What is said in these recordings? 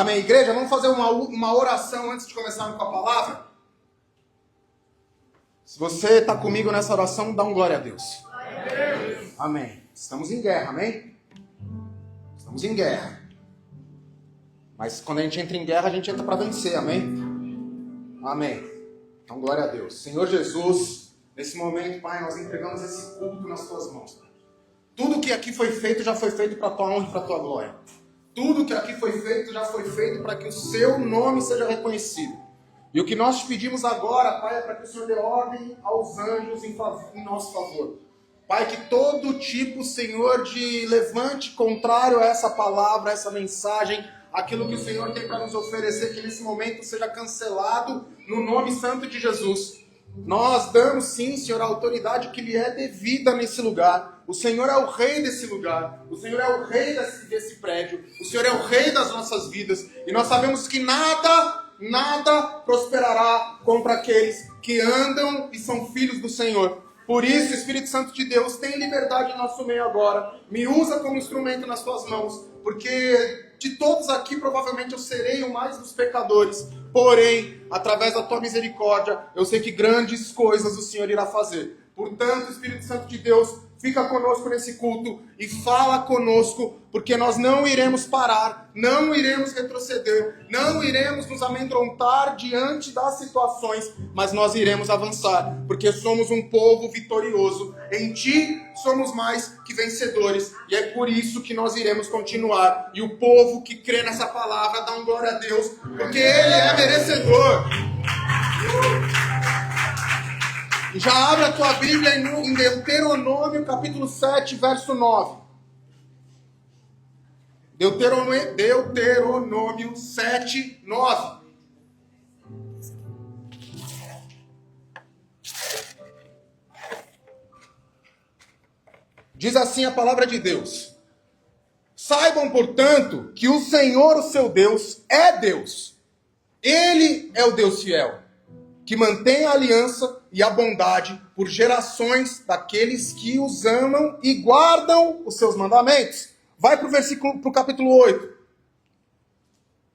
Amém, igreja? Vamos fazer uma oração antes de começarmos com a palavra? Se você está comigo nessa oração, dá um glória a Deus. Amém. Estamos em guerra, amém? Estamos em guerra. Mas quando a gente entra em guerra, a gente entra para vencer, amém? Amém. Então, glória a Deus. Senhor Jesus, nesse momento, Pai, nós entregamos esse culto nas Tuas mãos. Tudo que aqui foi feito, já foi feito para a Tua honra e para a Tua glória. Tudo que aqui foi feito, já foi feito para que o Seu nome seja reconhecido. E o que nós te pedimos agora, Pai, é para que o Senhor dê ordem aos anjos em nosso favor. Pai, que todo tipo, Senhor, de levante contrário a essa palavra, a essa mensagem, aquilo que o Senhor tem para nos oferecer, que nesse momento seja cancelado no nome santo de Jesus. Nós damos sim, Senhor, a autoridade que lhe é devida nesse lugar. O Senhor é o rei desse lugar. O Senhor é o rei desse prédio. O Senhor é o rei das nossas vidas. E nós sabemos que nada prosperará contra aqueles que andam e são filhos do Senhor. Por isso, Espírito Santo de Deus, tem liberdade em nosso meio agora. Me usa como instrumento nas tuas mãos, porque de todos aqui, provavelmente eu serei o mais dos pecadores. Porém, através da tua misericórdia, eu sei que grandes coisas o Senhor irá fazer. Portanto, Espírito Santo de Deus, fica conosco nesse culto e fala conosco, porque nós não iremos parar, não iremos retroceder, não iremos nos amedrontar diante das situações, mas nós iremos avançar, porque somos um povo vitorioso. Em Ti somos mais que vencedores, e é por isso que nós iremos continuar. E o povo que crê nessa palavra dá um glória a Deus, porque Ele é merecedor. E já abre a tua Bíblia em Deuteronômio, capítulo 7, verso 9. Deuteronômio 7, 9. Diz assim a palavra de Deus: saibam, portanto, que o Senhor, o seu Deus, é Deus. Ele é o Deus fiel, que mantém a aliança e a bondade por gerações daqueles que os amam e guardam os seus mandamentos. Vai para o capítulo 8.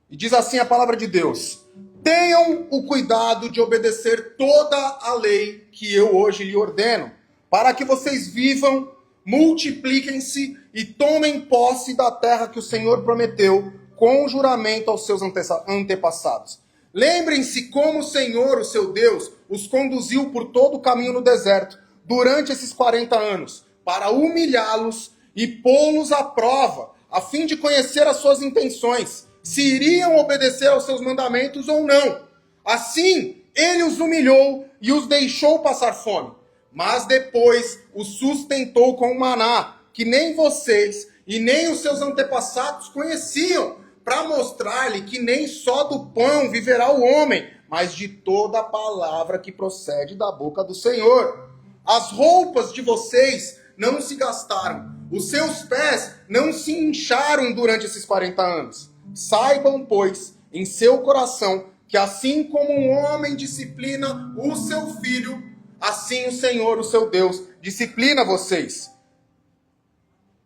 E diz assim a palavra de Deus: tenham o cuidado de obedecer toda a lei que eu hoje lhe ordeno, para que vocês vivam, multipliquem-se e tomem posse da terra que o Senhor prometeu com juramento aos seus antepassados. Lembrem-se como o Senhor, o seu Deus, os conduziu por todo o caminho no deserto durante esses 40 anos, para humilhá-los e pô-los à prova, a fim de conhecer as suas intenções, se iriam obedecer aos seus mandamentos ou não. Assim, ele os humilhou e os deixou passar fome, mas depois os sustentou com maná, que nem vocês e nem os seus antepassados conheciam, para mostrar-lhe que nem só do pão viverá o homem, mas de toda a palavra que procede da boca do Senhor. As roupas de vocês não se gastaram, os seus pés não se incharam durante esses 40 anos. Saibam, pois, em seu coração, que assim como um homem disciplina o seu filho, assim o Senhor, o seu Deus, disciplina vocês.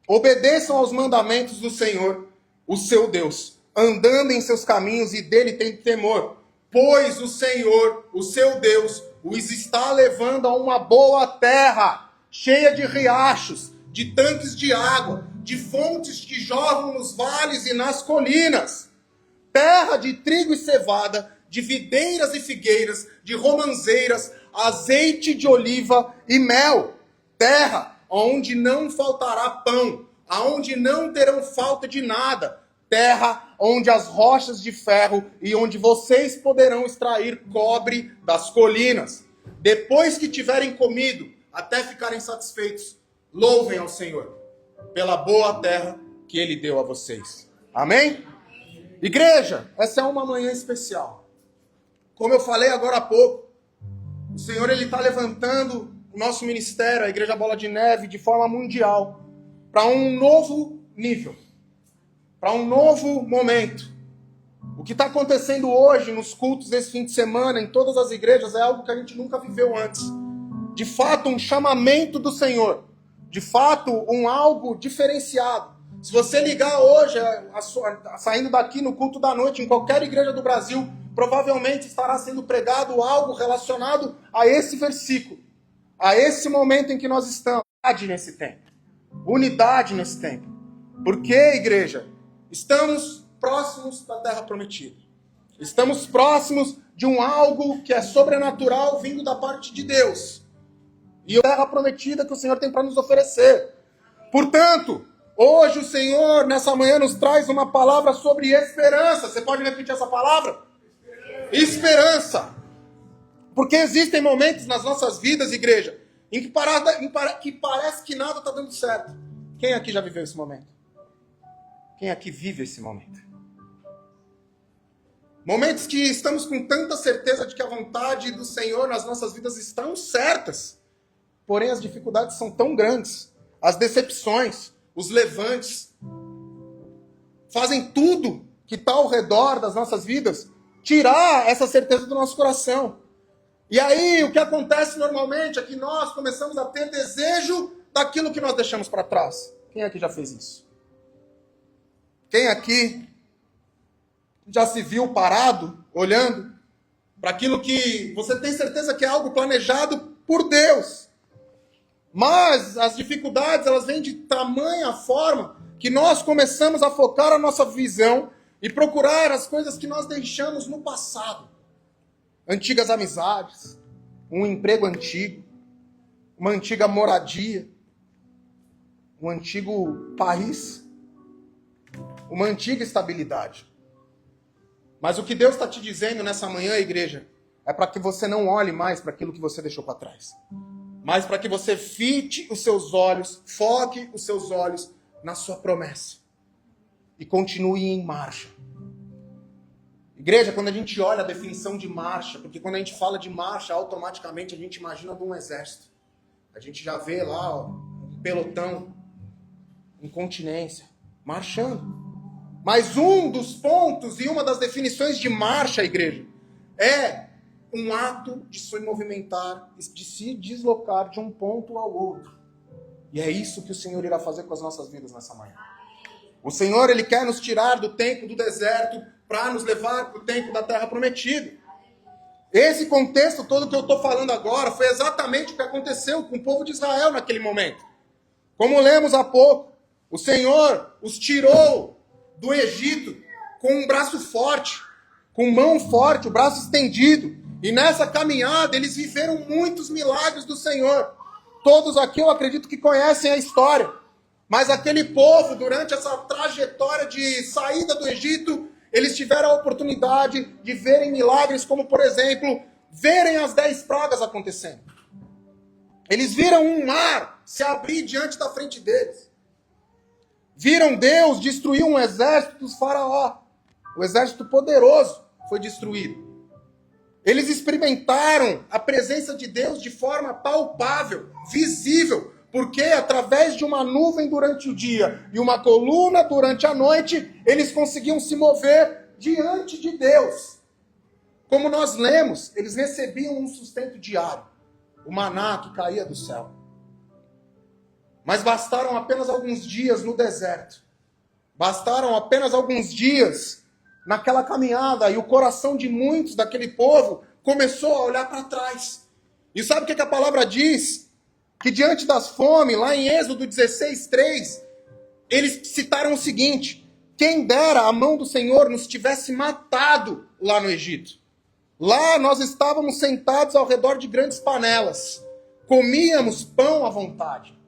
Obedeçam aos mandamentos do Senhor, o seu Deus, andando em seus caminhos e dele tem temor, pois o Senhor, o seu Deus, os está levando a uma boa terra, cheia de riachos, de tanques de água, de fontes que jorram nos vales e nas colinas, terra de trigo e cevada, de videiras e figueiras, de romanzeiras, azeite de oliva e mel, terra onde não faltará pão, aonde não terão falta de nada, terra onde as rochas de ferro e onde vocês poderão extrair cobre das colinas. Depois que tiverem comido, até ficarem satisfeitos, louvem ao Senhor pela boa terra que Ele deu a vocês. Amém? Igreja, essa é uma manhã especial. Como eu falei agora há pouco, o Senhor Ele está levantando o nosso ministério, a Igreja Bola de Neve, de forma mundial, para um novo nível, para um novo momento. O que está acontecendo hoje nos cultos desse fim de semana, em todas as igrejas, é algo que a gente nunca viveu antes. De fato, um chamamento do Senhor. De fato, algo diferenciado. Se você ligar hoje, saindo daqui no culto da noite, em qualquer igreja do Brasil, provavelmente estará sendo pregado algo relacionado a esse versículo, a esse momento em que nós estamos. Unidade nesse tempo. Unidade nesse tempo. Porque, igreja, estamos próximos da terra prometida. Estamos próximos de um algo que é sobrenatural vindo da parte de Deus. E a terra prometida que o Senhor tem para nos oferecer. Portanto, hoje o Senhor, nessa manhã, nos traz uma palavra sobre esperança. Você pode repetir essa palavra? Esperança. Porque existem momentos nas nossas vidas, igreja, em que parece que nada está dando certo. Quem aqui já viveu esse momento? Quem aqui vive esse momento? Momentos que estamos com tanta certeza de que a vontade do Senhor nas nossas vidas estão certas. Porém, as dificuldades são tão grandes. As decepções, os levantes, fazem tudo que está ao redor das nossas vidas tirar essa certeza do nosso coração. E aí, o que acontece normalmente é que nós começamos a ter desejo daquilo que nós deixamos para trás. Quem aqui já fez isso? Quem aqui já se viu parado, olhando para aquilo que você tem certeza que é algo planejado por Deus? Mas as dificuldades, elas vêm de tamanha forma que nós começamos a focar a nossa visão e procurar as coisas que nós deixamos no passado. Antigas amizades, um emprego antigo, uma antiga moradia, um antigo país, uma antiga estabilidade. Mas o que Deus está te dizendo nessa manhã, igreja, é para que você não olhe mais para aquilo que você deixou para trás. Mas para que você fite os seus olhos, foque os seus olhos na sua promessa. E continue em marcha. Igreja, quando a gente olha a definição de marcha, porque quando a gente fala de marcha, automaticamente a gente imagina de um exército. A gente já vê lá um pelotão, incontinência, marchando. Mas um dos pontos e uma das definições de marcha, igreja, é um ato de se movimentar, de se deslocar de um ponto ao outro. E é isso que o Senhor irá fazer com as nossas vidas nessa manhã. O Senhor, Ele quer nos tirar do tempo do deserto para nos levar para o tempo da terra prometida. Esse contexto todo que eu estou falando agora foi exatamente o que aconteceu com o povo de Israel naquele momento. Como lemos há pouco, o Senhor os tirou do Egito com um braço forte, com mão forte, o braço estendido. E nessa caminhada eles viveram muitos milagres do Senhor. Todos aqui eu acredito que conhecem a história. Mas aquele povo, durante essa trajetória de saída do Egito, eles tiveram a oportunidade de verem milagres, como por exemplo, verem as 10 pragas acontecendo. Eles viram um mar se abrir diante da frente deles. Viram Deus destruir um exército dos faraó. O exército poderoso foi destruído. Eles experimentaram a presença de Deus de forma palpável, visível, porque através de uma nuvem durante o dia e uma coluna durante a noite, eles conseguiam se mover diante de Deus. Como nós lemos, eles recebiam um sustento diário, o maná que caía do céu. Mas bastaram apenas alguns dias no deserto. Bastaram apenas alguns dias naquela caminhada e o coração de muitos daquele povo começou a olhar para trás. E sabe o que a palavra diz? Que diante das fomes, lá em Êxodo 16:3, eles citaram o seguinte: quem dera a mão do Senhor nos tivesse matado lá no Egito. Lá nós estávamos sentados ao redor de grandes panelas. Comíamos pão à vontade.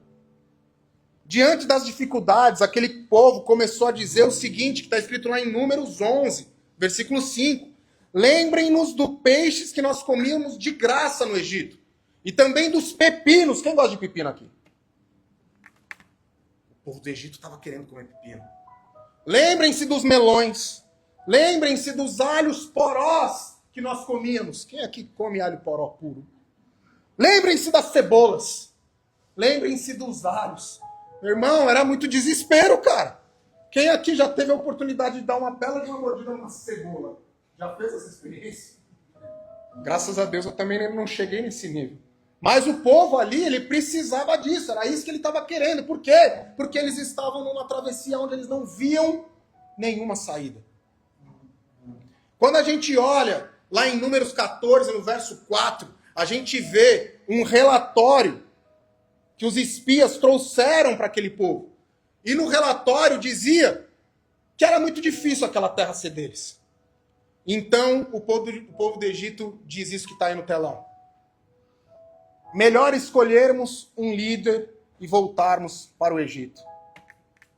Diante das dificuldades, aquele povo começou a dizer o seguinte, que está escrito lá em Números 11, versículo 5. Lembrem-nos dos peixes que nós comíamos de graça no Egito. E também dos pepinos. Quem gosta de pepino aqui? O povo do Egito estava querendo comer pepino. Lembrem-se dos melões. Lembrem-se dos alhos porós que nós comíamos. Quem aqui come alho poró puro? Lembrem-se das cebolas. Lembrem-se dos alhos. Meu irmão, era muito desespero, cara. Quem aqui já teve a oportunidade de dar uma bela de uma mordida numa cebola? Já fez essa experiência? Graças a Deus eu também não cheguei nesse nível. Mas o povo ali, ele precisava disso, era isso que ele estava querendo. Por quê? Porque eles estavam numa travessia onde eles não viam nenhuma saída. Quando a gente olha lá em Números 14, no verso 4, a gente vê um relatório que os espias trouxeram para aquele povo. E no relatório dizia que era muito difícil aquela terra ser deles. Então, o povo do Egito diz isso que está aí no telão. Melhor escolhermos um líder e voltarmos para o Egito.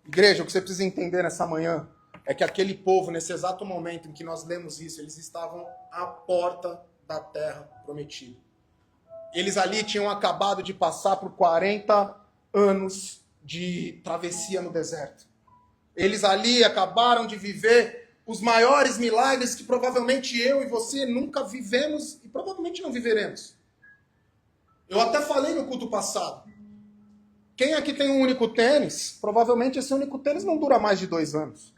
Igreja, o que você precisa entender nessa manhã é que aquele povo, nesse exato momento em que nós lemos isso, eles estavam à porta da terra prometida. Eles ali tinham acabado de passar por 40 anos de travessia no deserto. Eles ali acabaram de viver os maiores milagres que provavelmente eu e você nunca vivemos e provavelmente não viveremos. Eu até falei no culto passado. Quem aqui tem um único tênis, provavelmente esse único tênis não dura mais de 2 anos.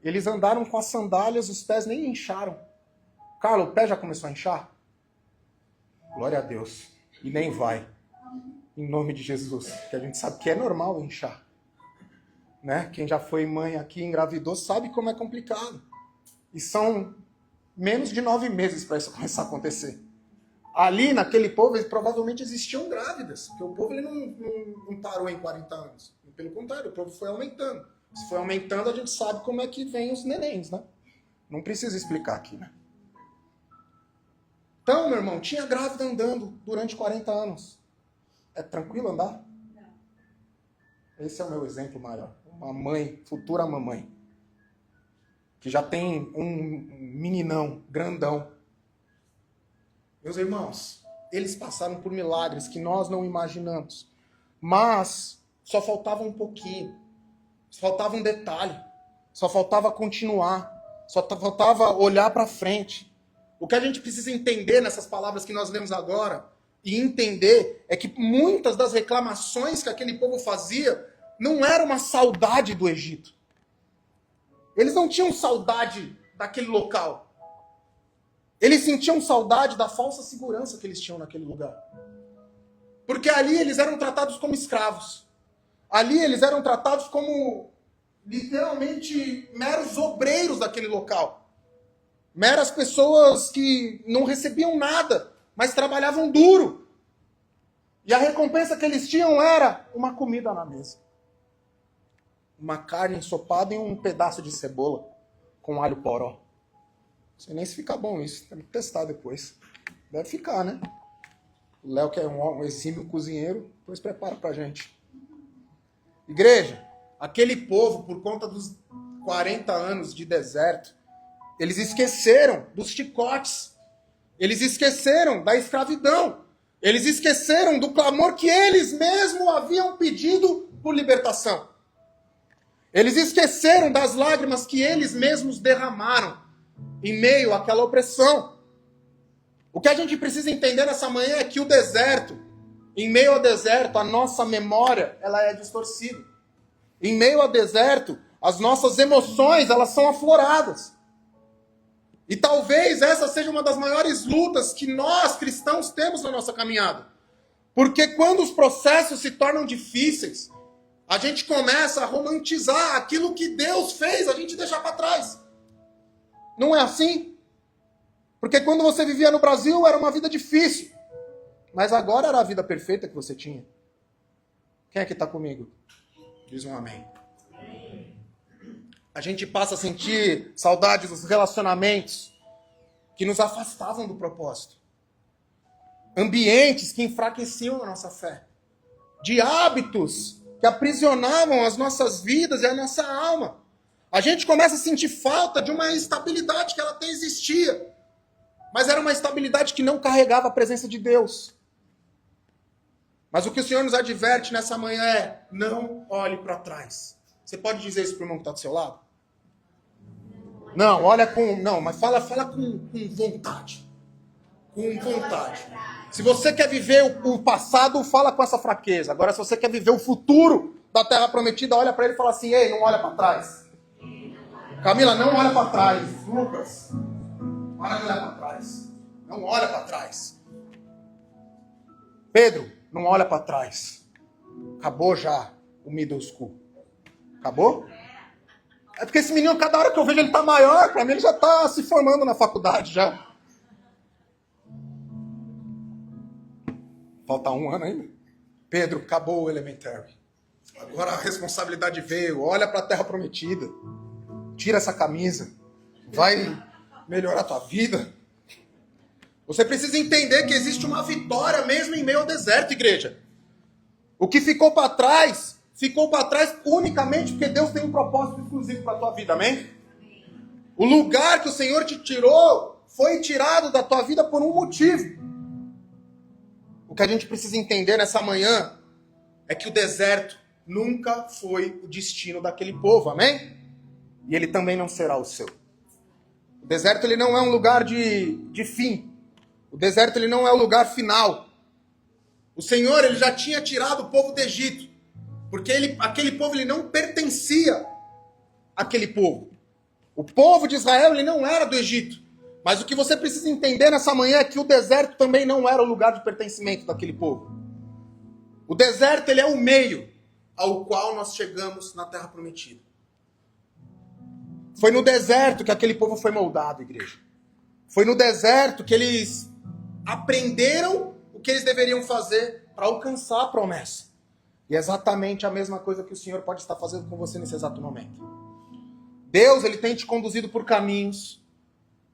Eles andaram com as sandálias, os pés nem incharam. Carlos, o pé já começou a inchar? Glória a Deus. E nem vai. Em nome de Jesus. Que a gente sabe que é normal inchar. Né? Quem já foi mãe aqui, engravidou, sabe como é complicado. E são menos de 9 meses para isso começar a acontecer. Ali, naquele povo, provavelmente existiam grávidas. Porque o povo ele não parou em 40 anos. Pelo contrário, o povo foi aumentando. Se foi aumentando, a gente sabe como é que vem os nenéns, né? Não precisa explicar aqui, né? Então, meu irmão, tinha grávida andando durante 40 anos. É tranquilo andar? Não. Esse é o meu exemplo maior. Uma mãe, futura mamãe, que já tem um meninão grandão. Meus irmãos, eles passaram por milagres que nós não imaginamos. Mas só faltava um pouquinho. Só faltava um detalhe. Só faltava continuar. Só faltava olhar para frente. O que a gente precisa entender nessas palavras que nós lemos agora, e entender, é que muitas das reclamações que aquele povo fazia não era uma saudade do Egito. Eles não tinham saudade daquele local. Eles sentiam saudade da falsa segurança que eles tinham naquele lugar. Porque ali eles eram tratados como escravos. Ali eles eram tratados como, literalmente, meros obreiros daquele local. Meras pessoas que não recebiam nada, mas trabalhavam duro. E a recompensa que eles tinham era uma comida na mesa. Uma carne ensopada e um pedaço de cebola com alho poró. Não sei nem se fica bom isso, tem que testar depois. Deve ficar, né? O Léo, que é um exímio cozinheiro, depois prepara pra gente. Igreja, aquele povo, por conta dos 40 anos de deserto, eles esqueceram dos chicotes. Eles esqueceram da escravidão. Eles esqueceram do clamor que eles mesmos haviam pedido por libertação. Eles esqueceram das lágrimas que eles mesmos derramaram em meio àquela opressão. O que a gente precisa entender nessa manhã é que o deserto, em meio ao deserto, a nossa memória ela é distorcida. Em meio ao deserto, as nossas emoções elas são afloradas. E talvez essa seja uma das maiores lutas que nós, cristãos, temos na nossa caminhada. Porque quando os processos se tornam difíceis, a gente começa a romantizar aquilo que Deus fez, a gente deixar para trás. Não é assim? Porque quando você vivia no Brasil, era uma vida difícil. Mas agora era a vida perfeita que você tinha. Quem é que está comigo? Diz um amém. A gente passa a sentir saudades dos relacionamentos que nos afastavam do propósito. Ambientes que enfraqueciam a nossa fé. De hábitos que aprisionavam as nossas vidas e a nossa alma. A gente começa a sentir falta de uma estabilidade que ela até existia. Mas era uma estabilidade que não carregava a presença de Deus. Mas o que o Senhor nos adverte nessa manhã é: não olhe para trás. Você pode dizer isso para o irmão que está do seu lado? Não, olha com... Não, mas fala com vontade. Com vontade. Se você quer viver o passado, fala com essa fraqueza. Agora, se você quer viver o futuro da Terra Prometida, olha para ele e fala assim: ei, não olha para trás. Camila, não olha para trás. Lucas, para de olhar para trás. Não olha para trás. Pedro, não olha para trás. Acabou já o middle school. Acabou? É porque esse menino, cada hora que eu vejo ele tá maior, para mim ele já tá se formando na faculdade já. Falta um ano ainda. Pedro, acabou o elementary. Agora a responsabilidade veio. Olha para a terra prometida. Tira essa camisa. Vai melhorar a tua vida. Você precisa entender que existe uma vitória mesmo em meio ao deserto, igreja. O que ficou para trás unicamente porque Deus tem um propósito exclusivo para a tua vida, amém? O lugar que o Senhor te tirou foi tirado da tua vida por um motivo. O que a gente precisa entender nessa manhã é que o deserto nunca foi o destino daquele povo, amém? E ele também não será o seu. O deserto ele não é um lugar de fim. O deserto ele não é o lugar final. O Senhor ele já tinha tirado o povo do Egito, porque aquele povo ele não pertencia àquele povo. O povo de Israel ele não era do Egito. Mas o que você precisa entender nessa manhã é que o deserto também não era o lugar de pertencimento daquele povo. O deserto ele é o meio ao qual nós chegamos na terra prometida. Foi no deserto que aquele povo foi moldado, igreja. Foi no deserto que eles aprenderam o que eles deveriam fazer para alcançar a promessa. E é exatamente a mesma coisa que o Senhor pode estar fazendo com você nesse exato momento. Deus, ele tem te conduzido por caminhos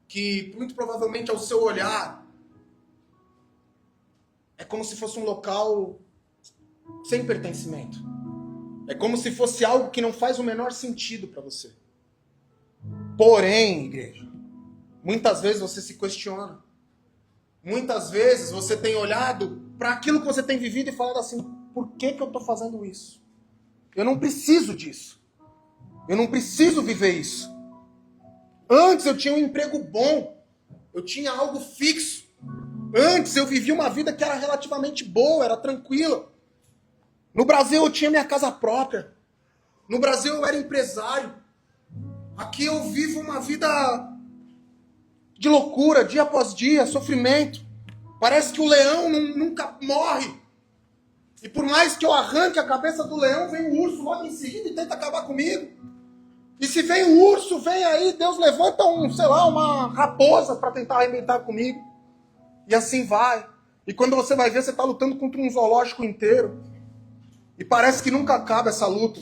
que, muito provavelmente, ao seu olhar, é como se fosse um local sem pertencimento. É como se fosse algo que não faz o menor sentido para você. Porém, igreja, muitas vezes você se questiona. Muitas vezes você tem olhado para aquilo que você tem vivido e falado assim, por que eu estou fazendo isso? Eu não preciso disso. Eu não preciso viver isso. Antes eu tinha um emprego bom. Eu tinha algo fixo. Antes eu vivia uma vida que era relativamente boa, era tranquila. No Brasil eu tinha minha casa própria. No Brasil eu era empresário. Aqui eu vivo uma vida de loucura, dia após dia, sofrimento. Parece que o leão nunca morre. E por mais que eu arranque a cabeça do leão, vem o urso logo em seguida e tenta acabar comigo. E se vem o urso, vem aí, Deus levanta uma raposa para tentar arrebentar comigo. E assim vai. E quando você vai ver, você está lutando contra um zoológico inteiro. E parece que nunca acaba essa luta.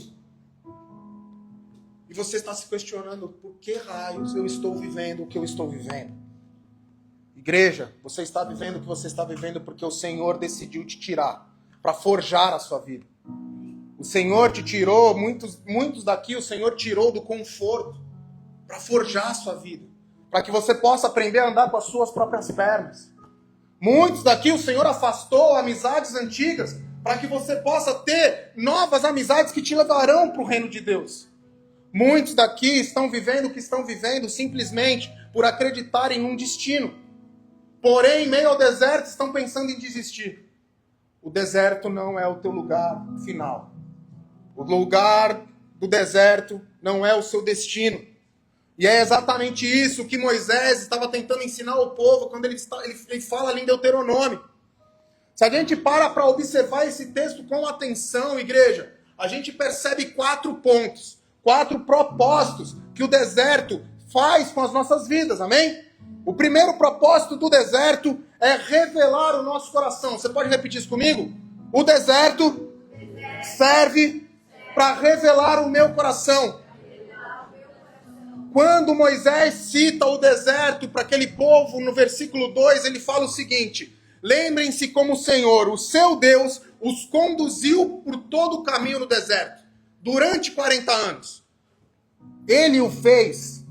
E você está se questionando, por que raios eu estou vivendo o que eu estou vivendo? Igreja, você está vivendo o que você está vivendo porque o Senhor decidiu te tirar para forjar a sua vida. O Senhor te tirou, muitos daqui o Senhor tirou do conforto para forjar a sua vida. Para que você possa aprender a andar com as suas próprias pernas. Muitos daqui o Senhor afastou amizades antigas para que você possa ter novas amizades que te levarão para o reino de Deus. Muitos daqui estão vivendo o que estão vivendo simplesmente por acreditar em um destino. Porém, em meio ao deserto, estão pensando em desistir. O deserto não é o teu lugar final. O lugar do deserto não é o seu destino. E é exatamente isso que Moisés estava tentando ensinar ao povo quando ele fala ali em Deuteronômio. Se a gente para observar esse texto com atenção, igreja, a gente percebe 4 pontos, 4 propósitos que o deserto faz com as nossas vidas, amém? O primeiro propósito do deserto é revelar o nosso coração. Você pode repetir isso comigo? O deserto serve para revelar o meu coração. Quando Moisés cita o deserto para aquele povo, no versículo 2, ele fala o seguinte: lembrem-se como o Senhor, o seu Deus, os conduziu por todo o caminho no deserto, durante 40 anos. Ele o fez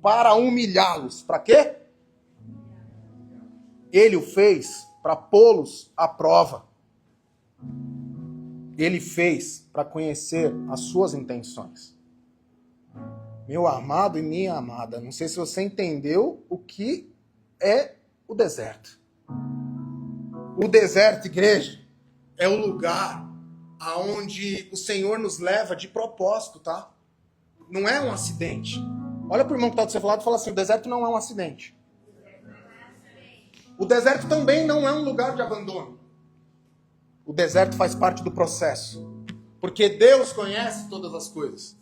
para humilhá-los. Para quê? Ele o fez para pô-los à prova. Ele fez para conhecer as suas intenções. Meu amado e minha amada, não sei se você entendeu o que é o deserto. O deserto, igreja, é o lugar aonde o Senhor nos leva de propósito, tá? Não é um acidente. Olha para o irmão que está do seu lado e fala assim, o deserto não é um acidente. O deserto também não é um lugar de abandono. O deserto faz parte do processo. Porque Deus conhece todas as coisas.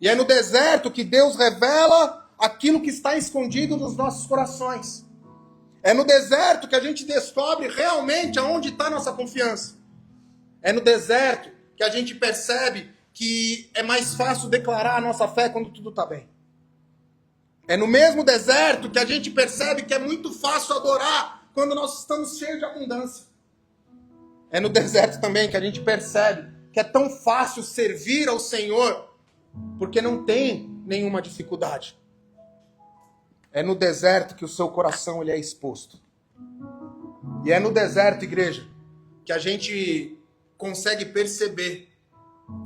E é no deserto que Deus revela aquilo que está escondido nos nossos corações. É no deserto que a gente descobre realmente aonde está a nossa confiança. É no deserto que a gente percebe que é mais fácil declarar a nossa fé quando tudo está bem. É no mesmo deserto que a gente percebe que é muito fácil adorar quando nós estamos cheios de abundância. É no deserto também que a gente percebe que é tão fácil servir ao Senhor porque não tem nenhuma dificuldade. É no deserto que o seu coração ele é exposto. E é no deserto, igreja, que a gente consegue perceber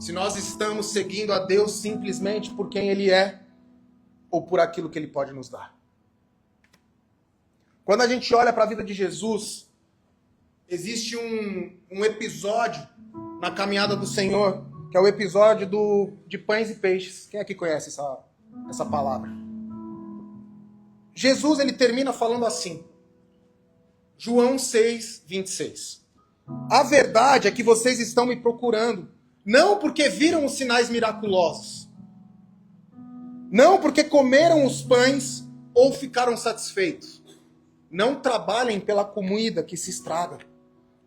se nós estamos seguindo a Deus simplesmente por quem Ele é ou por aquilo que Ele pode nos dar. Quando a gente olha para a vida de Jesus, existe um episódio na caminhada do Senhor, que é o episódio de pães e peixes. Quem aqui conhece essa palavra? Jesus ele termina falando assim, João 6, 26. A verdade é que vocês estão me procurando, não porque viram os sinais miraculosos, não porque comeram os pães ou ficaram satisfeitos. Não trabalhem pela comida que se estraga,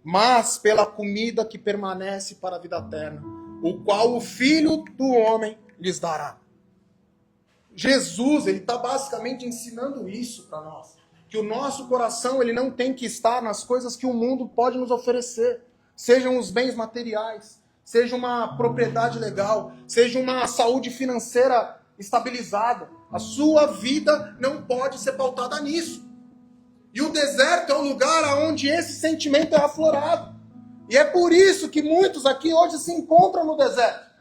mas pela comida que permanece para a vida eterna, o qual o Filho do Homem lhes dará. Jesus, ele está basicamente ensinando isso para nós. Que o nosso coração, ele não tem que estar nas coisas que o mundo pode nos oferecer. Sejam os bens materiais, seja uma propriedade legal, seja uma saúde financeira estabilizada. A sua vida não pode ser pautada nisso. E o deserto é um lugar onde esse sentimento é aflorado. E é por isso que muitos aqui hoje se encontram no deserto.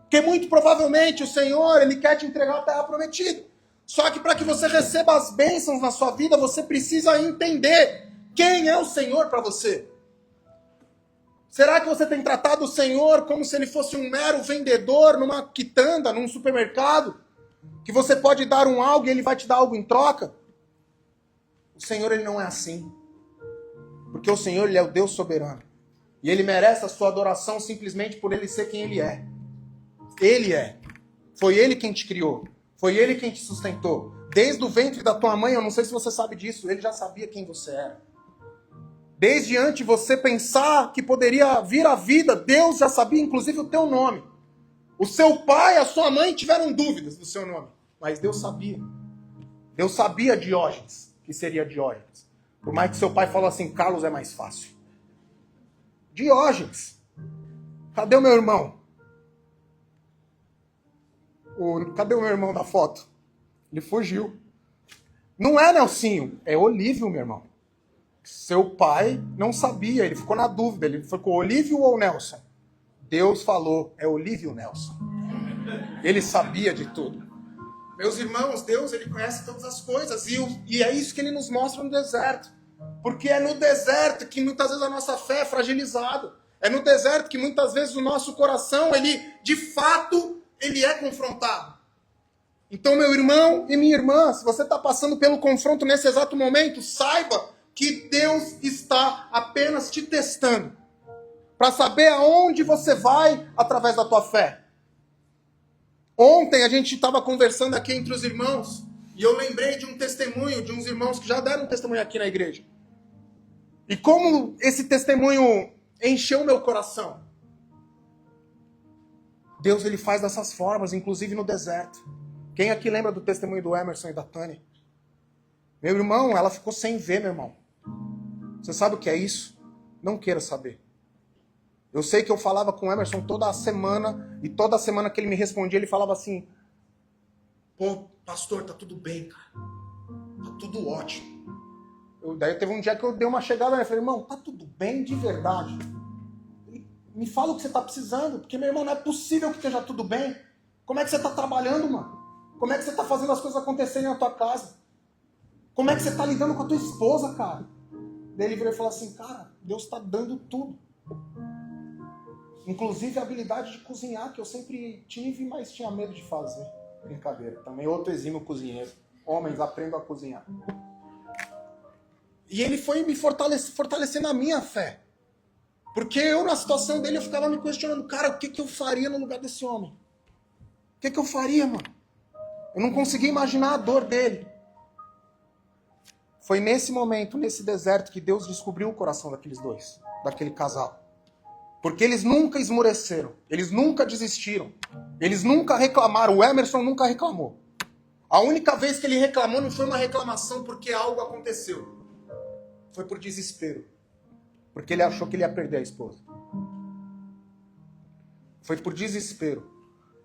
Porque muito provavelmente o Senhor, Ele quer te entregar a terra prometida. Só que para que você receba as bênçãos na sua vida, você precisa entender quem é o Senhor para você. Será que você tem tratado o Senhor como se Ele fosse um mero vendedor numa quitanda, num supermercado? Que você pode dar um algo e Ele vai te dar algo em troca? O Senhor, Ele não é assim. Porque o Senhor, Ele é o Deus soberano. E Ele merece a sua adoração simplesmente por Ele ser quem Ele é. Ele é. Foi Ele quem te criou. Foi Ele quem te sustentou. Desde o ventre da tua mãe, eu não sei se você sabe disso, Ele já sabia quem você era. Desde antes de você pensar que poderia vir à vida, Deus já sabia inclusive o teu nome. O seu pai e a sua mãe tiveram dúvidas do seu nome. Mas Deus sabia. Deus sabia Diógenes, que seria Diógenes. Por mais que seu pai falou assim, Carlos é mais fácil. Diógenes. Cadê o meu irmão? Cadê o meu irmão da foto? Ele fugiu. Não é Nelsinho, é Olívio, meu irmão. Seu pai não sabia, ele ficou na dúvida. Ele ficou Olívio ou Nelson? Deus falou, é Olívio Nelson. Ele sabia de tudo. Meus irmãos, Deus, Ele conhece todas as coisas. E é isso que Ele nos mostra no deserto. Porque é no deserto que muitas vezes a nossa fé é fragilizada. É no deserto que muitas vezes o nosso coração, ele, de fato, ele é confrontado. Então, meu irmão e minha irmã, se você está passando pelo confronto nesse exato momento, saiba que Deus está apenas te testando para saber aonde você vai através da tua fé. Ontem a gente estava conversando aqui entre os irmãos e eu lembrei de um testemunho de uns irmãos que já deram um testemunho aqui na igreja. E como esse testemunho encheu meu coração. Deus, Ele faz dessas formas, inclusive no deserto. Quem aqui lembra do testemunho do Emerson e da Tânia? Meu irmão, ela ficou sem ver, meu irmão. Você sabe o que é isso? Não queira saber. Eu sei que eu falava com o Emerson toda semana, e toda semana que ele me respondia, ele falava assim, pô, pastor, tá tudo bem, cara. Tá tudo ótimo. Daí teve um dia que eu dei uma chegada, né? Eu falei, irmão, tá tudo bem de verdade? Me fala o que você tá precisando, porque, meu irmão, não é possível que esteja tudo bem. Como é que você tá trabalhando, mano? Como é que você tá fazendo as coisas acontecerem na tua casa? Como é que você tá lidando com a tua esposa, cara? Daí ele virou e falou assim, cara, Deus tá dando tudo. Inclusive a habilidade de cozinhar, que eu sempre tive, mas tinha medo de fazer. Brincadeira. Também outro exímio cozinheiro. Homens, aprendam a cozinhar. E ele foi me fortalecendo a minha fé. Porque eu, na situação dele, eu ficava me questionando, cara, o que eu faria no lugar desse homem? O que eu faria, mano? Eu não conseguia imaginar a dor dele. Foi nesse momento, nesse deserto, que Deus descobriu o coração daqueles dois, daquele casal. Porque eles nunca esmoreceram, eles nunca desistiram, eles nunca reclamaram, o Emerson nunca reclamou. A única vez que ele reclamou não foi uma reclamação porque algo aconteceu. Foi por desespero. Porque ele achou que ele ia perder a esposa. Foi por desespero.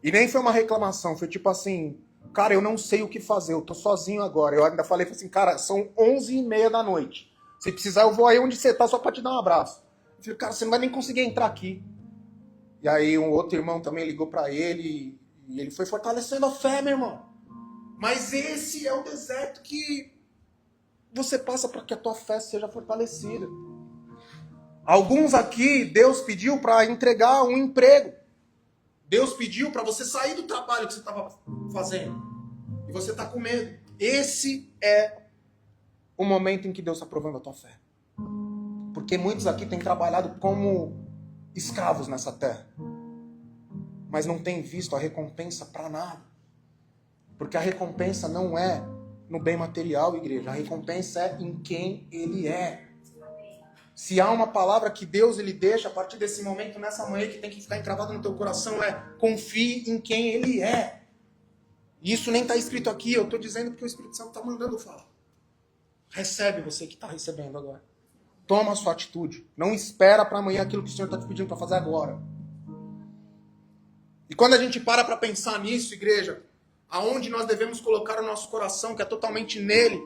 E nem foi uma reclamação, foi tipo assim, cara, eu não sei o que fazer, eu tô sozinho agora. Eu ainda falei assim, cara, são 11h30 da noite. Se precisar, eu vou aí onde você tá só pra te dar um abraço. Eu falei, cara, você não vai nem conseguir entrar aqui. E aí um outro irmão também ligou pra ele e ele foi fortalecendo a fé, meu irmão. Mas esse é o deserto que você passa para que a tua fé seja fortalecida. Alguns aqui, Deus pediu para entregar um emprego. Deus pediu para você sair do trabalho que você estava fazendo. E você está com medo. Esse é o momento em que Deus está provando a tua fé. Porque muitos aqui têm trabalhado como escravos nessa terra. Mas não têm visto a recompensa para nada. Porque a recompensa não é no bem material, igreja. A recompensa é em quem Ele é. Se há uma palavra que Deus ele deixa a partir desse momento, nessa manhã, que tem que ficar encravada no teu coração, é confie em quem Ele é. E isso nem está escrito aqui, eu estou dizendo porque o Espírito Santo está mandando falar. Recebe você que está recebendo agora. Toma a sua atitude. Não espera para amanhã aquilo que o Senhor está te pedindo para fazer agora. E quando a gente para pensar nisso, igreja, aonde nós devemos colocar o nosso coração, que é totalmente nele,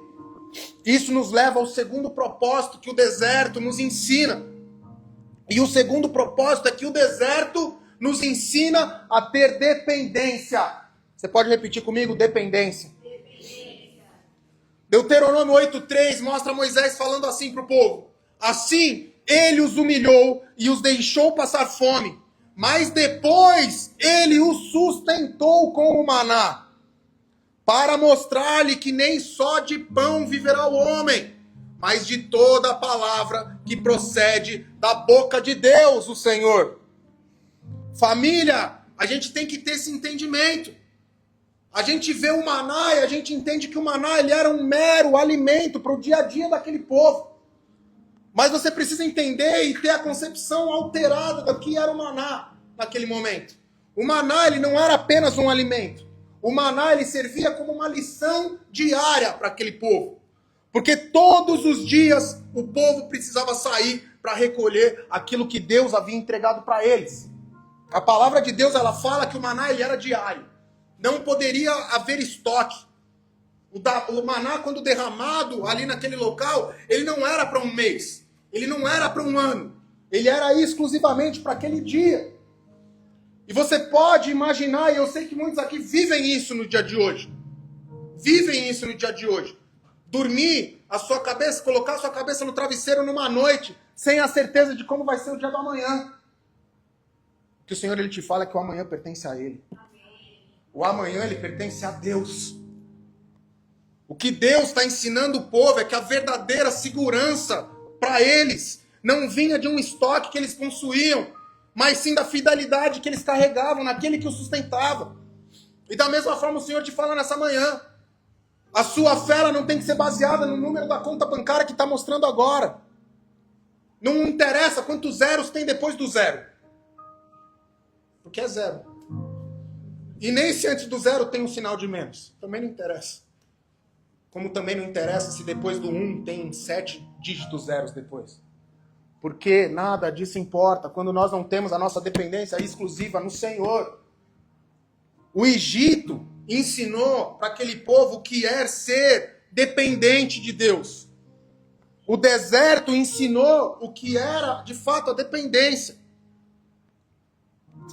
isso nos leva ao segundo propósito que o deserto nos ensina. E o segundo propósito é que o deserto nos ensina a ter dependência. Você pode repetir comigo? Dependência. Deuteronômio 8:3 mostra Moisés falando assim para o povo. Assim, ele os humilhou e os deixou passar fome. Mas depois ele os sustentou com o maná, para mostrar-lhe que nem só de pão viverá o homem, mas de toda a palavra que procede da boca de Deus, o Senhor. Família, a gente tem que ter esse entendimento. A gente vê o maná e a gente entende que o maná ele era um mero alimento para o dia a dia daquele povo. Mas você precisa entender e ter a concepção alterada do que era o maná naquele momento. O maná ele não era apenas um alimento. O maná ele servia como uma lição diária para aquele povo. Porque todos os dias o povo precisava sair para recolher aquilo que Deus havia entregado para eles. A palavra de Deus ela fala que o maná ele era diário. Não poderia haver estoque. O maná, quando derramado ali naquele local, ele não era para um mês. Ele não era para um ano. Ele era exclusivamente para aquele dia. E você pode imaginar, e eu sei que muitos aqui vivem isso no dia de hoje. Vivem isso no dia de hoje. Dormir a sua cabeça, colocar a sua cabeça no travesseiro numa noite, sem a certeza de como vai ser o dia do amanhã. O que o Senhor ele te fala é que o amanhã pertence a Ele. O amanhã ele pertence a Deus. O que Deus está ensinando o povo é que a verdadeira segurança para eles não vinha de um estoque que eles possuíam, mas sim da fidelidade que eles carregavam naquele que os sustentava. E da mesma forma o Senhor te fala nessa manhã. A sua fé ela não tem que ser baseada no número da conta bancária que está mostrando agora. Não interessa quantos zeros tem depois do zero. Porque é zero. E nem se antes do zero tem um sinal de menos. Também não interessa. Como também não interessa se depois do 1 tem 7 dígitos zeros depois. Porque nada disso importa quando nós não temos a nossa dependência exclusiva no Senhor. O Egito ensinou para aquele povo o que é ser dependente de Deus. O deserto ensinou o que era, de fato, a dependência.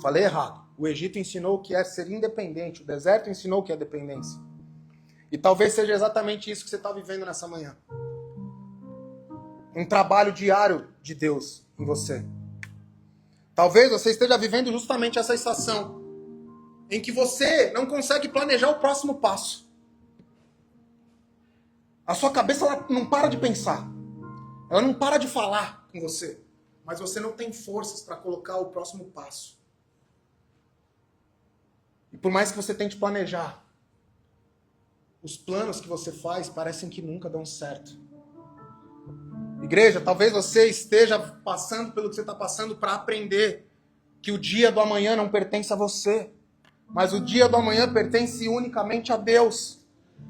Falei errado. O Egito ensinou o que é ser independente. O deserto ensinou o que é dependência. E talvez seja exatamente isso que você está vivendo nessa manhã. Um trabalho diário de Deus em você. Talvez você esteja vivendo justamente essa estação em que você não consegue planejar o próximo passo. A sua cabeça ela não para de pensar. Ela não para de falar com você. mas você não tem forças para colocar o próximo passo. E por mais que você tente planejar, os planos que você faz parecem que nunca dão certo. Igreja, talvez você esteja passando pelo que você está passando para aprender que o dia do amanhã não pertence a você, mas o dia do amanhã pertence unicamente a Deus.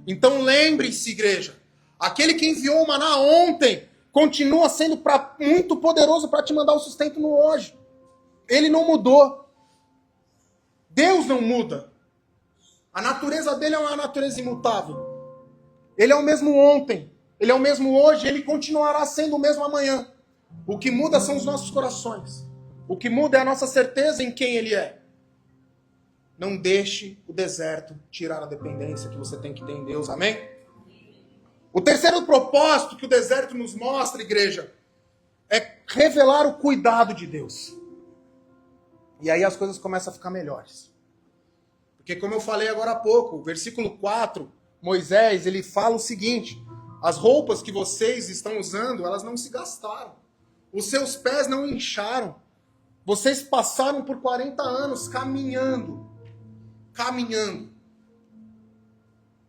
Então lembre-se, igreja, aquele que enviou o maná ontem continua sendo muito poderoso para te mandar o sustento no hoje. Ele não mudou. Deus não muda. A natureza dele é uma natureza imutável. Ele é o mesmo ontem, ele é o mesmo hoje, ele continuará sendo o mesmo amanhã. O que muda são os nossos corações. O que muda é a nossa certeza em quem ele é. Não deixe o deserto tirar a dependência que você tem que ter em Deus, amém? O terceiro propósito que o deserto nos mostra, igreja, é revelar o cuidado de Deus. E aí as coisas começam a ficar melhores. Porque como eu falei agora há pouco, o versículo 4, Moisés, ele fala o seguinte: as roupas que vocês estão usando, elas não se gastaram. Os seus pés não incharam. Vocês passaram por 40 anos caminhando.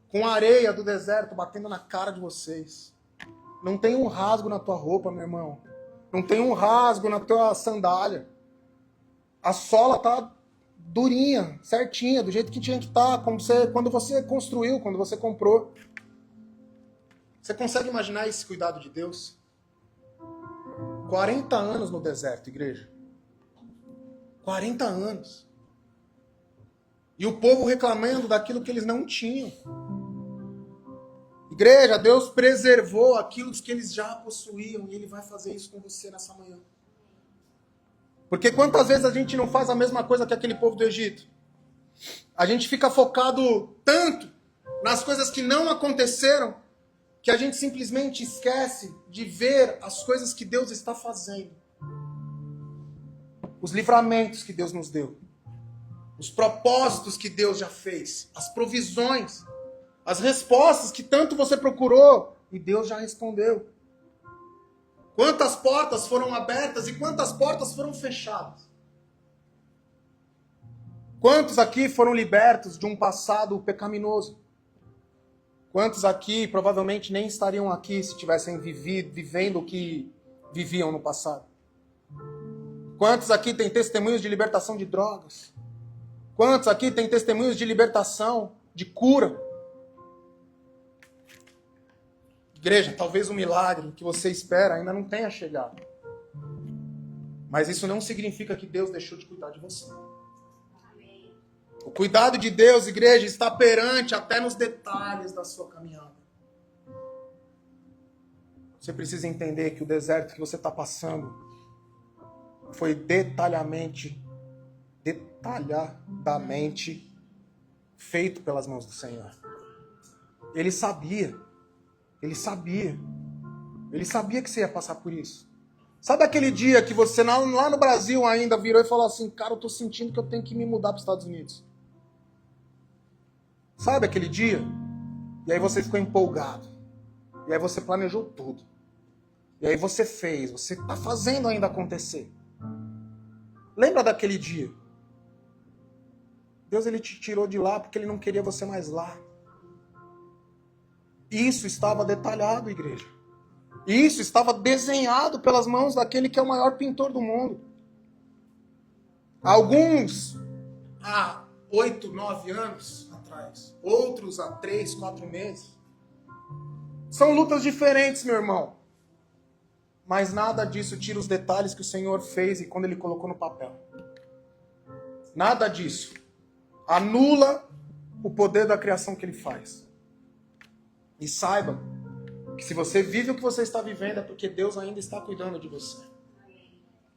Com a areia do deserto batendo na cara de vocês. Não tem um rasgo na tua roupa, meu irmão. Não tem um rasgo na tua sandália. A sola tá durinha, certinha, do jeito que tinha que estar, quando você construiu, quando você comprou. Você consegue imaginar esse cuidado de Deus? 40 anos no deserto, igreja. 40 anos. E o povo reclamando daquilo que eles não tinham. Igreja, Deus preservou aquilo que eles já possuíam e Ele vai fazer isso com você nessa manhã. Porque quantas vezes a gente não faz a mesma coisa que aquele povo do Egito? A gente fica focado tanto nas coisas que não aconteceram que a gente simplesmente esquece de ver as coisas que Deus está fazendo. Os livramentos que Deus nos deu. Os propósitos que Deus já fez. As provisões. As respostas que tanto você procurou e Deus já respondeu. Quantas portas foram abertas e quantas portas foram fechadas? Quantos aqui foram libertos de um passado pecaminoso? Quantos aqui provavelmente nem estariam aqui se tivessem vivendo o que viviam no passado? Quantos aqui têm testemunhos de libertação de drogas? Quantos aqui têm testemunhos de libertação, de cura? Igreja, talvez o milagre que você espera ainda não tenha chegado. Mas isso não significa que Deus deixou de cuidar de você. O cuidado de Deus, igreja, está perante até nos detalhes da sua caminhada. Você precisa entender que o deserto que você está passando foi detalhadamente feito pelas mãos do Senhor. Ele sabia que você ia passar por isso. Sabe aquele dia que você lá no Brasil ainda virou e falou assim: cara, eu tô sentindo que eu tenho que me mudar para os Estados Unidos. Sabe aquele dia? E aí você ficou empolgado. E aí você planejou tudo. E aí você fez, você está fazendo ainda acontecer. Lembra daquele dia? Deus, ele te tirou de lá porque ele não queria você mais lá. Isso estava detalhado, igreja. Isso estava desenhado pelas mãos daquele que é o maior pintor do mundo. Alguns há 8, 9 anos atrás. Outros há 3, 4 meses. São lutas diferentes, meu irmão. Mas nada disso tira os detalhes que o Senhor fez e quando Ele colocou no papel. Nada disso anula o poder da criação que Ele faz. E saiba que se você vive o que você está vivendo é porque Deus ainda está cuidando de você.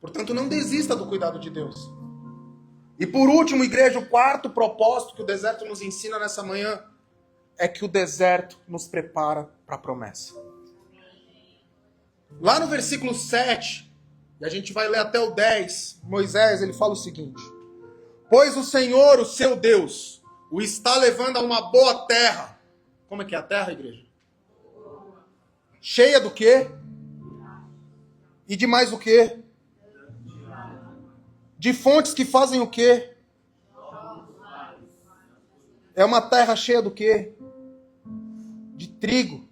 Portanto, não desista do cuidado de Deus. E por último, igreja, o quarto propósito que o deserto nos ensina nessa manhã é que o deserto nos prepara para a promessa. Lá no versículo 7, e a gente vai ler até o 10, Moisés, ele fala o seguinte: pois o Senhor, o seu Deus, o está levando a uma boa terra. Como é que é a terra, igreja? Cheia do quê? E de mais o quê? De fontes que fazem o quê? É uma terra cheia do quê? De trigo.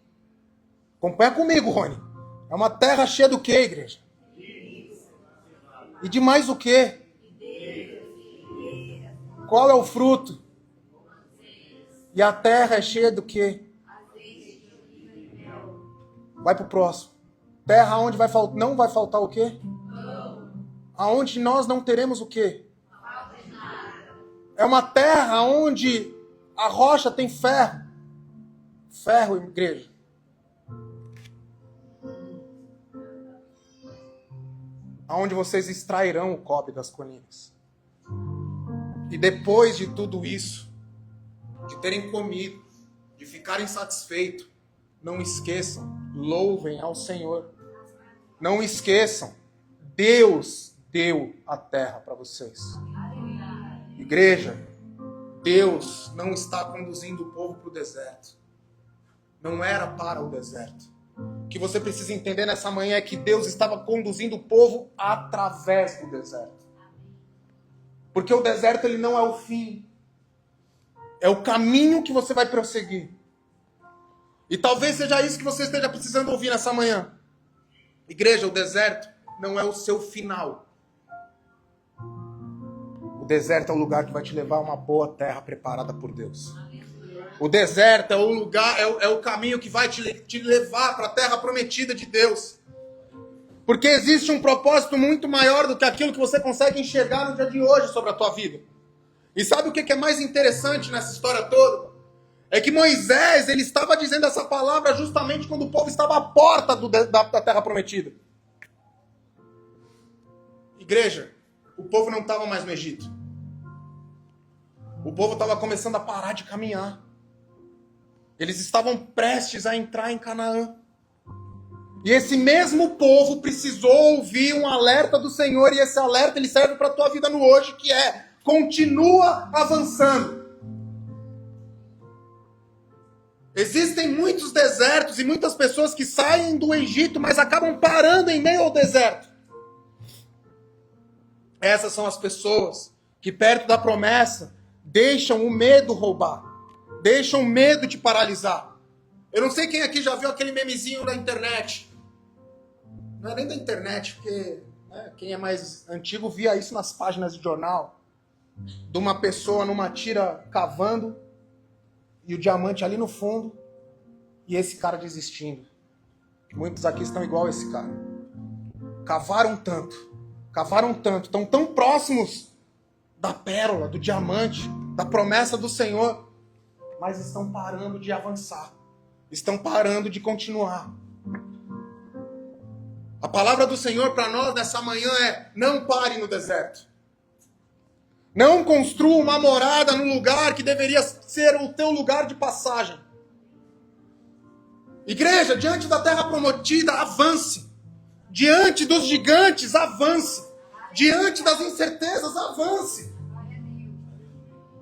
Acompanha comigo, Rony. É uma terra cheia do quê, igreja? E de mais o quê? Qual é o fruto? E a terra é cheia do quê? Vai pro próximo. Terra onde não vai faltar o quê? Aonde nós não teremos o quê? É uma terra onde a rocha tem ferro. Ferro, igreja. Aonde vocês extrairão o cobre das colinas. E depois de tudo isso, de terem comido, de ficarem satisfeitos, não esqueçam, louvem ao Senhor. Não esqueçam, Deus deu a terra para vocês. Igreja, Deus não está conduzindo o povo para o deserto. Não era para o deserto. O que você precisa entender nessa manhã é que Deus estava conduzindo o povo através do deserto. Porque o deserto ele não é o fim. É o caminho que você vai prosseguir. E talvez seja isso que você esteja precisando ouvir nessa manhã. Igreja, o deserto não é o seu final. O deserto é o lugar que vai te levar a uma boa terra preparada por Deus. O deserto é o lugar, é o caminho que vai te levar para a terra prometida de Deus. Porque existe um propósito muito maior do que aquilo que você consegue enxergar no dia de hoje sobre a tua vida. E sabe o que é mais interessante nessa história toda? É que Moisés, ele estava dizendo essa palavra justamente quando o povo estava à porta da terra prometida. Igreja, o povo não estava mais no Egito. O povo estava começando a parar de caminhar. Eles estavam prestes a entrar em Canaã. E esse mesmo povo precisou ouvir um alerta do Senhor, e esse alerta ele serve para a tua vida no hoje, que é: continua avançando. Existem muitos desertos e muitas pessoas que saem do Egito, mas acabam parando em meio ao deserto. Essas são as pessoas que perto da promessa deixam o medo roubar. Deixam o medo te paralisar. Eu não sei quem aqui já viu aquele memezinho da internet. Não é nem da internet, porque quem é mais antigo via isso nas páginas de jornal. De uma pessoa numa tira cavando e o diamante ali no fundo e esse cara desistindo. Muitos aqui estão igual a esse cara. Cavaram tanto, estão tão próximos da pérola, do diamante, da promessa do Senhor, mas estão parando de avançar. Estão parando de continuar. A palavra do Senhor para nós nessa manhã é: não pare no deserto. Não construa uma morada no lugar que deveria ser o teu lugar de passagem. Igreja, diante da terra prometida, avance. Diante dos gigantes, avance. Diante das incertezas, avance.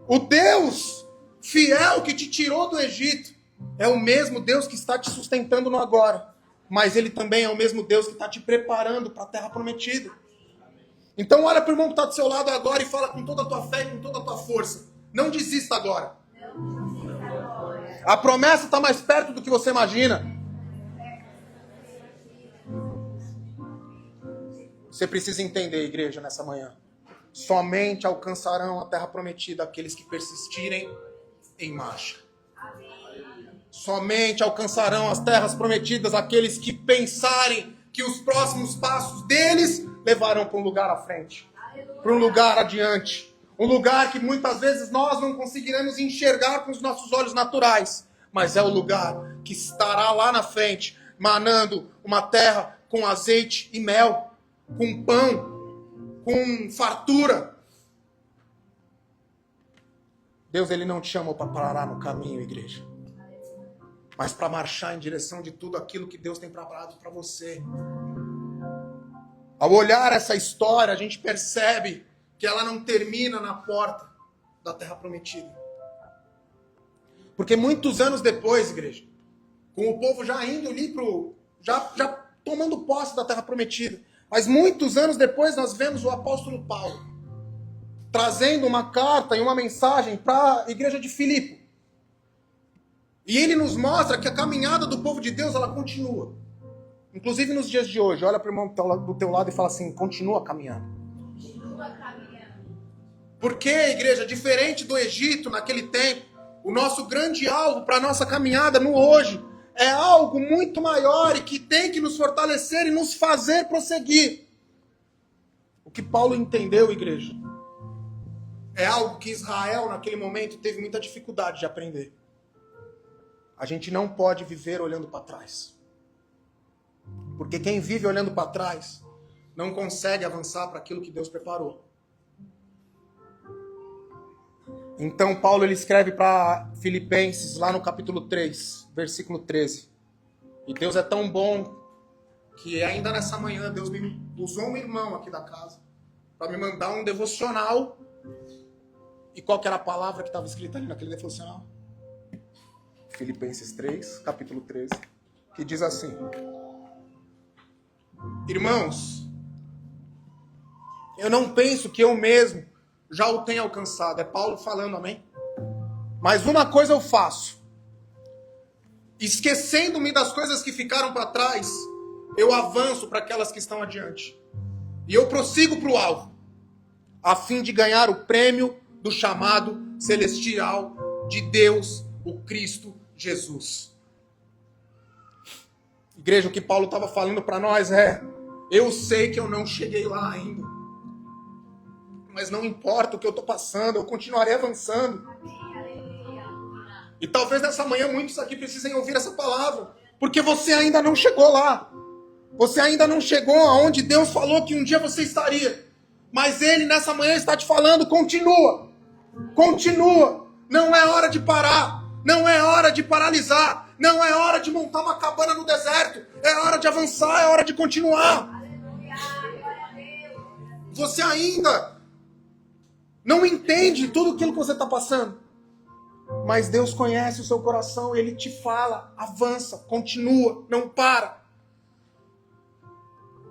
O Deus fiel que te tirou do Egito é o mesmo Deus que está te sustentando no agora. Mas Ele também é o mesmo Deus que está te preparando para a terra prometida. Então olha para o irmão que está do seu lado agora e fala com toda a tua fé e com toda a tua força: não desista agora. A promessa está mais perto do que você imagina. Você precisa entender, igreja, nessa manhã: somente alcançarão a terra prometida aqueles que persistirem em marcha. Somente alcançarão as terras prometidas aqueles que pensarem que os próximos passos deles levarão para um lugar à frente, para um lugar adiante. Um lugar que muitas vezes nós não conseguiremos enxergar com os nossos olhos naturais, mas é o lugar que estará lá na frente, manando uma terra com azeite e mel, com pão, com fartura. Deus, Ele não te chamou para parar no caminho, igreja, mas para marchar em direção de tudo aquilo que Deus tem preparado para você. Ao olhar essa história, a gente percebe que ela não termina na porta da terra prometida. Porque muitos anos depois, igreja, com o povo já indo ali já tomando posse da terra prometida, mas muitos anos depois nós vemos o apóstolo Paulo trazendo uma carta e uma mensagem para a igreja de Filipe. E ele nos mostra que a caminhada do povo de Deus, ela continua. Inclusive nos dias de hoje. Olha para o irmão do teu lado e fala assim, continua caminhando. Continua caminhando. Porque, igreja, diferente do Egito naquele tempo, o nosso grande alvo para a nossa caminhada no hoje é algo muito maior e que tem que nos fortalecer e nos fazer prosseguir. O que Paulo entendeu, igreja, é algo que Israel, naquele momento, teve muita dificuldade de aprender. A gente não pode viver olhando para trás. Porque quem vive olhando para trás não consegue avançar para aquilo que Deus preparou. Então Paulo ele escreve para Filipenses, lá no capítulo 3, versículo 13. E Deus é tão bom que ainda nessa manhã Deus me usou um irmão aqui da casa para me mandar um devocional. E qual que era a palavra que estava escrita ali naquele devocional? Filipenses 3, capítulo 13, que diz assim: irmãos, eu não penso que eu mesmo já o tenha alcançado. É Paulo falando, amém? Mas uma coisa eu faço, esquecendo-me das coisas que ficaram para trás, eu avanço para aquelas que estão adiante. E eu prossigo para o alvo, a fim de ganhar o prêmio do chamado celestial de Deus, o Cristo Jesus. Igreja, o que Paulo estava falando para nós é: eu sei que eu não cheguei lá ainda, mas não importa o que eu estou passando, eu continuarei avançando. E talvez nessa manhã muitos aqui precisem ouvir essa palavra, porque você ainda não chegou lá. Você ainda não chegou aonde Deus falou que um dia você estaria. Mas Ele nessa manhã está te falando: continua. Continua. Não é hora de parar. Não é hora de paralisar. Não é hora de montar uma cabana no deserto. É hora de avançar, é hora de continuar. Você ainda não entende tudo aquilo que você está passando. Mas Deus conhece o seu coração. Ele te fala: avança, continua, não para.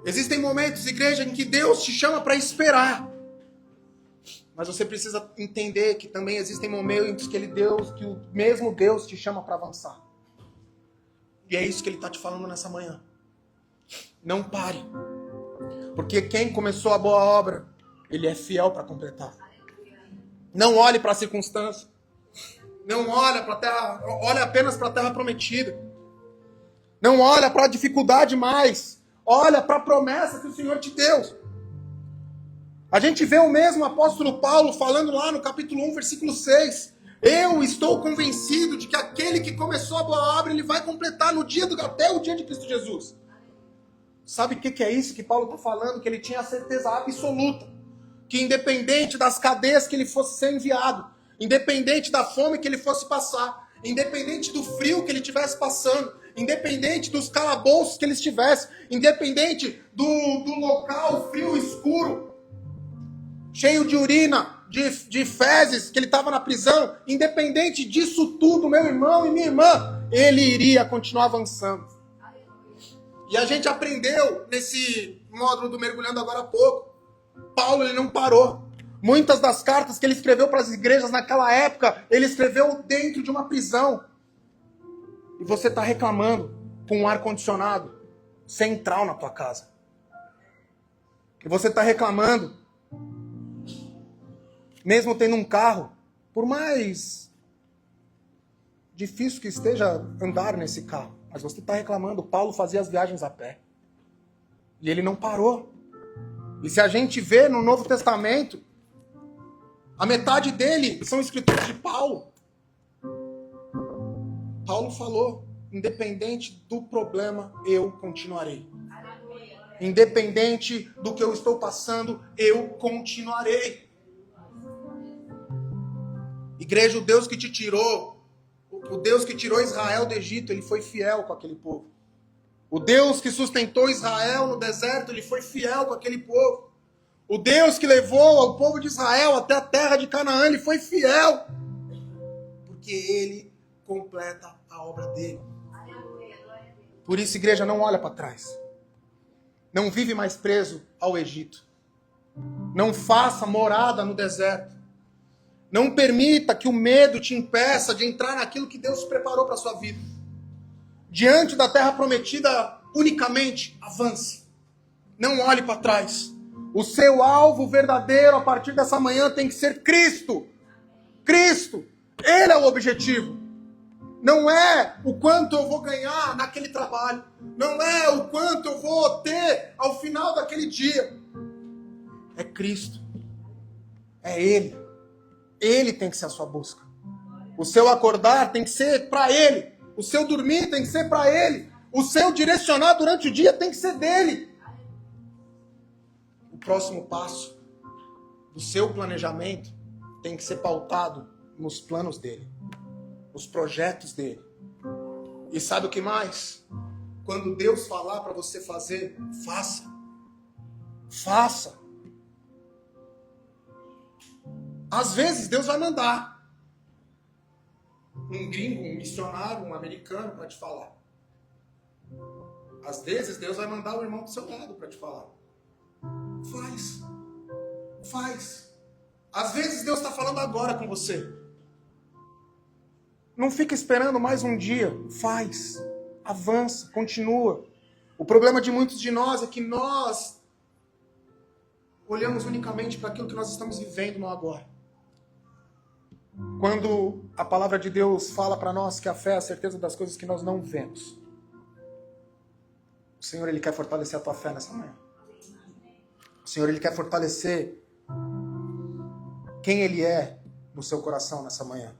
Existem momentos, igreja, em que Deus te chama para esperar. Mas você precisa entender que também existem momentos que que o mesmo Deus te chama para avançar. E é isso que Ele está te falando nessa manhã. Não pare. Porque quem começou a boa obra, Ele é fiel para completar. Não olhe para a circunstância. Não olhe para a terra, olhe apenas para a terra prometida. Não olhe para a dificuldade mais. Olha para a promessa que o Senhor te deu. A gente vê o mesmo apóstolo Paulo falando lá no capítulo 1, versículo 6. Eu estou convencido de que aquele que começou a boa obra, ele vai completar até o dia de Cristo Jesus. Sabe o que é isso que Paulo está falando? Que ele tinha a certeza absoluta. Que independente das cadeias que ele fosse ser enviado, independente da fome que ele fosse passar, independente do frio que ele estivesse passando, independente dos calabouços que ele estivesse, independente do local frio, escuro, cheio de urina, de fezes, que ele estava na prisão, independente disso tudo, meu irmão e minha irmã, ele iria continuar avançando. E a gente aprendeu nesse módulo do Mergulhando agora há pouco. Paulo, ele não parou. Muitas das cartas que ele escreveu para as igrejas naquela época, ele escreveu dentro de uma prisão. E você está reclamando com um ar-condicionado central na tua casa. E você está reclamando, mesmo tendo um carro, por mais difícil que esteja andar nesse carro, mas você está reclamando. Paulo fazia as viagens a pé. E ele não parou. E se a gente vê no Novo Testamento, a metade dele são escrituras de Paulo. Paulo falou: independente do problema, eu continuarei. Independente do que eu estou passando, eu continuarei. Igreja, o Deus que te tirou, o Deus que tirou Israel do Egito, ele foi fiel com aquele povo. O Deus que sustentou Israel no deserto, ele foi fiel com aquele povo. O Deus que levou o povo de Israel até a terra de Canaã, ele foi fiel. Porque ele completa a obra dele. Por isso, igreja, não olha para trás. Não vive mais preso ao Egito. Não faça morada no deserto. Não permita que o medo te impeça de entrar naquilo que Deus preparou para a sua vida. Diante da terra prometida, unicamente avance. Não olhe para trás. O seu alvo verdadeiro a partir dessa manhã tem que ser Cristo. Cristo. Ele é o objetivo. Não é o quanto eu vou ganhar naquele trabalho. Não é o quanto eu vou ter ao final daquele dia. É Cristo. É Ele. Ele tem que ser a sua busca. O seu acordar tem que ser para Ele. O seu dormir tem que ser para Ele. O seu direcionar durante o dia tem que ser dele. O próximo passo do seu planejamento tem que ser pautado nos planos dele. Nos projetos dele. E sabe o que mais? Quando Deus falar para você fazer, faça. Faça. Às vezes Deus vai mandar um gringo, um missionário, um americano para te falar. Às vezes Deus vai mandar o irmão do seu lado para te falar. Faz. Faz. Às vezes Deus está falando agora com você. Não fica esperando mais um dia. Faz. Avança. Continua. O problema de muitos de nós é que nós olhamos unicamente para aquilo que nós estamos vivendo no agora. Quando a palavra de Deus fala para nós que a fé é a certeza das coisas que nós não vemos. O Senhor, Ele quer fortalecer a tua fé nessa manhã. O Senhor, Ele quer fortalecer quem Ele é no seu coração nessa manhã.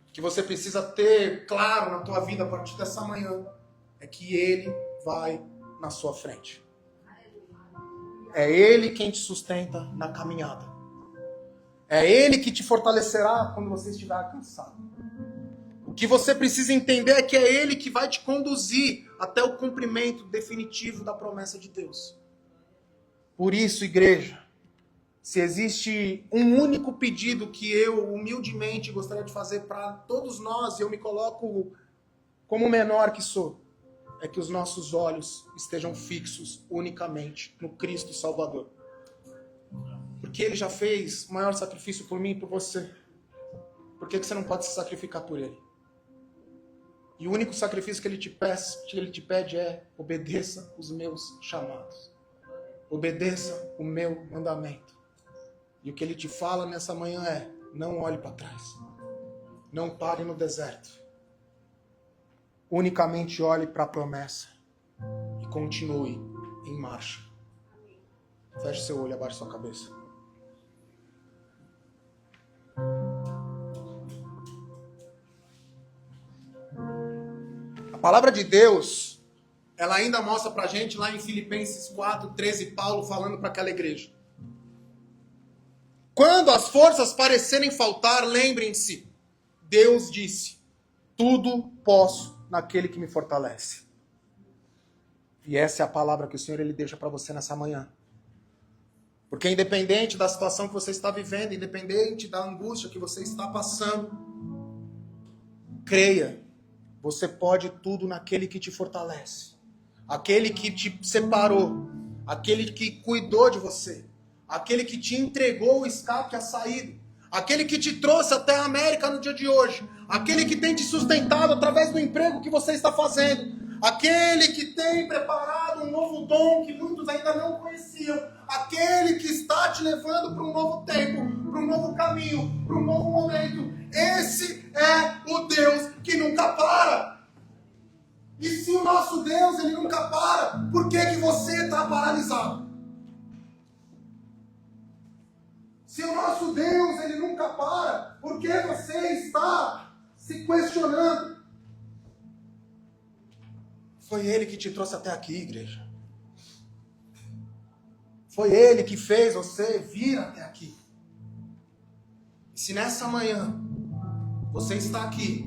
O que você precisa ter claro na tua vida a partir dessa manhã é que Ele vai na sua frente. É Ele quem te sustenta na caminhada. É Ele que te fortalecerá quando você estiver cansado. O que você precisa entender é que é Ele que vai te conduzir até o cumprimento definitivo da promessa de Deus. Por isso, igreja, se existe um único pedido que eu humildemente gostaria de fazer para todos nós, e eu me coloco como o menor que sou, é que os nossos olhos estejam fixos unicamente no Cristo Salvador. Porque Ele já fez o maior sacrifício por mim e por você. Por que você não pode se sacrificar por Ele? E o único sacrifício que Ele te pede é: obedeça os meus chamados. Obedeça o meu mandamento. E o que Ele te fala nessa manhã é: não olhe para trás. Não pare no deserto. Unicamente olhe para a promessa. E continue em marcha. Feche seu olho, abaixe sua cabeça. A palavra de Deus, ela ainda mostra pra gente lá em Filipenses 4:13, Paulo falando para aquela igreja. Quando as forças parecerem faltar, lembrem-se, Deus disse: tudo posso naquele que me fortalece. E essa é a palavra que o Senhor Ele deixa para você nessa manhã. Porque independente da situação que você está vivendo, independente da angústia que você está passando, creia, você pode tudo naquele que te fortalece. Aquele que te separou, aquele que cuidou de você, aquele que te entregou o escape, a saída, aquele que te trouxe até a América no dia de hoje, aquele que tem te sustentado através do emprego que você está fazendo, aquele que tem preparado um novo dom que muitos ainda não conheciam, aquele que está te levando para um novo tempo, para um novo caminho, para um novo momento. Esse é o Deus que nunca para. E se o nosso Deus Ele nunca para, por que você está paralisado? Se o nosso Deus Ele nunca para, por que você está se questionando? Foi Ele que te trouxe até aqui, igreja. Foi Ele que fez você vir até aqui. E se nessa manhã você está aqui,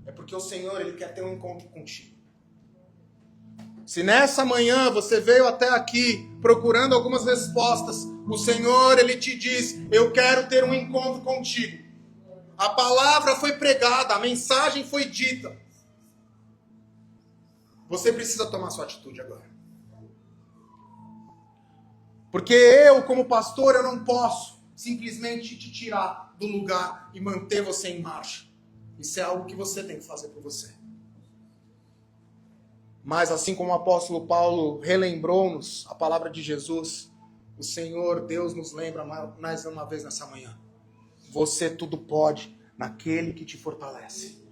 é porque o Senhor Ele quer ter um encontro contigo. Se nessa manhã você veio até aqui procurando algumas respostas, o Senhor Ele te diz: eu quero ter um encontro contigo. A palavra foi pregada, a mensagem foi dita. Você precisa tomar sua atitude agora. Porque eu, como pastor, eu não posso simplesmente te tirar do lugar e manter você em marcha. Isso é algo que você tem que fazer por você. Mas assim como o apóstolo Paulo relembrou-nos a palavra de Jesus, o Senhor Deus nos lembra mais uma vez nessa manhã. Você tudo pode naquele que te fortalece.